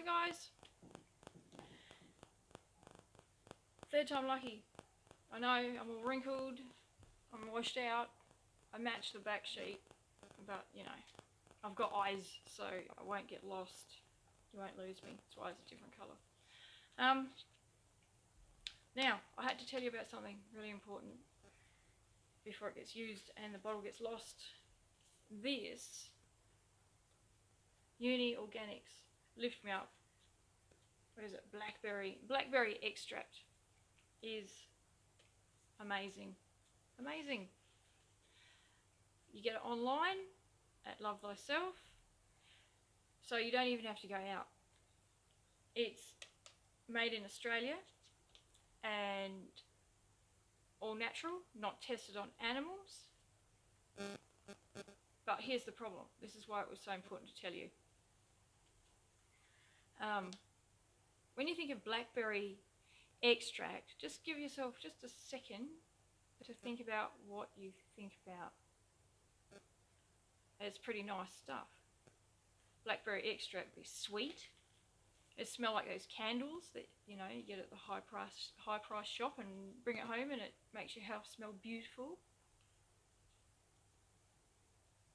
Hi guys. Third time lucky. I know I'm all wrinkled, I'm washed out, I match the back sheet, but you know, I've got eyes so I won't get lost. You won't lose me. That's why it's a different colour. Now, I had to tell you about something really important before it gets used and the bottle gets lost. This Uni Organics Lift Me Up, what is it, blackberry extract is amazing. Amazing. You get it online at Love Thyself, so you don't even have to go out. It's made in Australia and all natural, not tested on animals. But here's the problem. This is why it was so important to tell you. When you think of blackberry extract, just give yourself just a second to think about what you think about. It's pretty nice stuff. Blackberry extract would be sweet. It smells like those candles that you get at the high price shop and bring it home and it makes your house smell beautiful.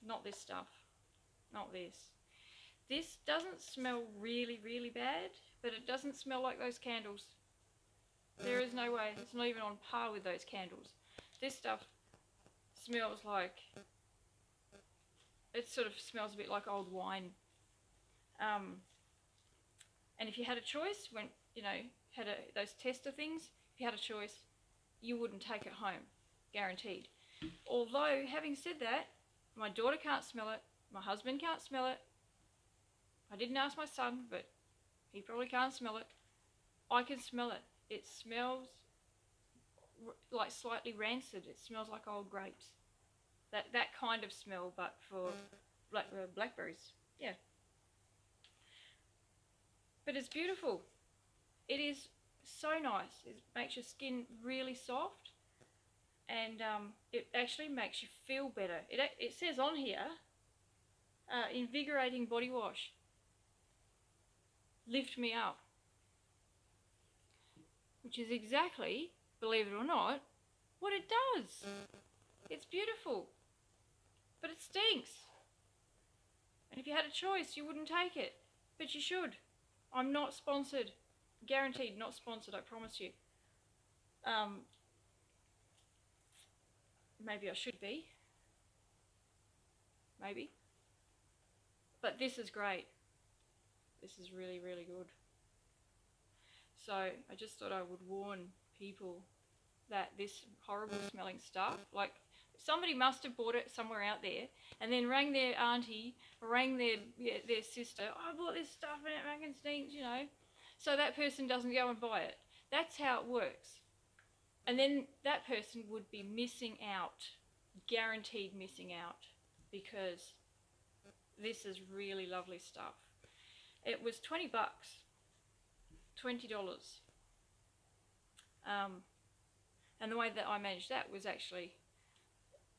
Not this stuff. Not this. This doesn't smell really, really bad, but it doesn't smell like those candles. There is no way. It's not even on par with those candles. This stuff smells like, it sort of smells a bit like old wine. And if you had a choice, when those tester things, if you had a choice, you wouldn't take it home, guaranteed. Although, having said that, my daughter can't smell it, my husband can't smell it. I didn't ask my son, but he probably can't smell it. I can smell it. It smells like slightly rancid. It smells like old grapes. That kind of smell, but for blackberries. Yeah. But it's beautiful. It is so nice. It makes your skin really soft, and it actually makes you feel better. It says on here, invigorating body wash. Lift me up. Which is exactly, believe it or not, what it does. It's beautiful. But it stinks. And if you had a choice, you wouldn't take it. But you should. I'm not sponsored. Guaranteed not sponsored, I promise you. Maybe I should be. Maybe. But this is great. This is really, really good. So I just thought I would warn people that this horrible smelling stuff, like somebody must have bought it somewhere out there and then rang their auntie or rang their sister, oh, I bought this stuff and it fucking stinks, so that person doesn't go and buy it. That's how it works. And then that person would be missing out, guaranteed missing out, because this is really lovely stuff. It was $20, $20. And the way that I managed that was actually,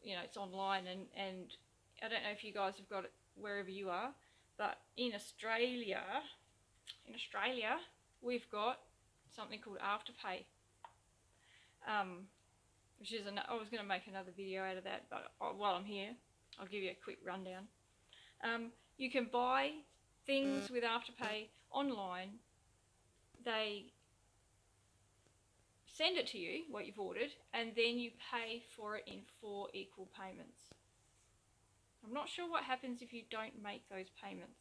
it's online, and I don't know if you guys have got it wherever you are, but in Australia, we've got something called Afterpay, which is, I was going to make another video out of that, but while I'm here, I'll give you a quick rundown. You can buy things with Afterpay online. They send it to you, what you've ordered, and then you pay for it in 4 equal payments. I'm not sure what happens if you don't make those payments,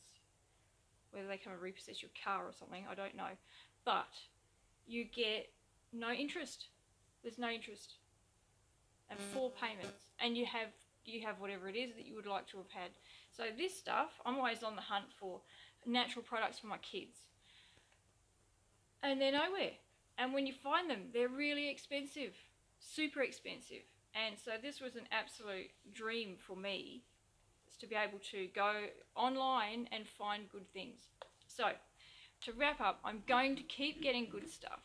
whether they come and repossess your car or something, I don't know. But you get no interest. There's no interest. And 4 payments. And you have whatever it is that you would like to have had. So this stuff, I'm always on the hunt for natural products for my kids. And they're nowhere. And when you find them, they're really expensive, super expensive. And so this was an absolute dream for me, is to be able to go online and find good things. So, to wrap up, I'm going to keep getting good stuff.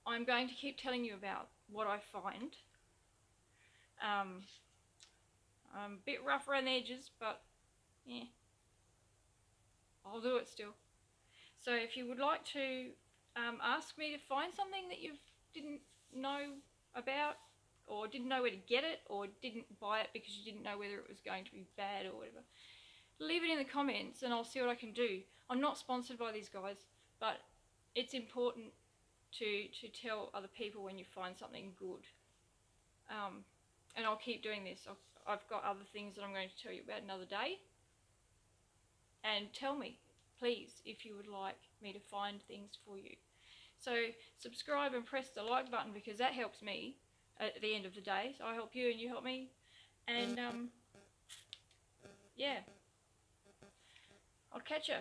I'm going to keep telling you about what I find. I'm a bit rough around the edges, but yeah, I'll do it still. So if you would like to ask me to find something that you didn't know about, or didn't know where to get it, or didn't buy it because you didn't know whether it was going to be bad or whatever, leave it in the comments and I'll see what I can do. I'm not sponsored by these guys, but it's important to tell other people when you find something good. And I'll keep doing this. I've got other things that I'm going to tell you about another day. And tell me, please, if you would like me to find things for you. So subscribe and press the like button, because that helps me at the end of the day. So I help you and you help me. And yeah, I'll catch you.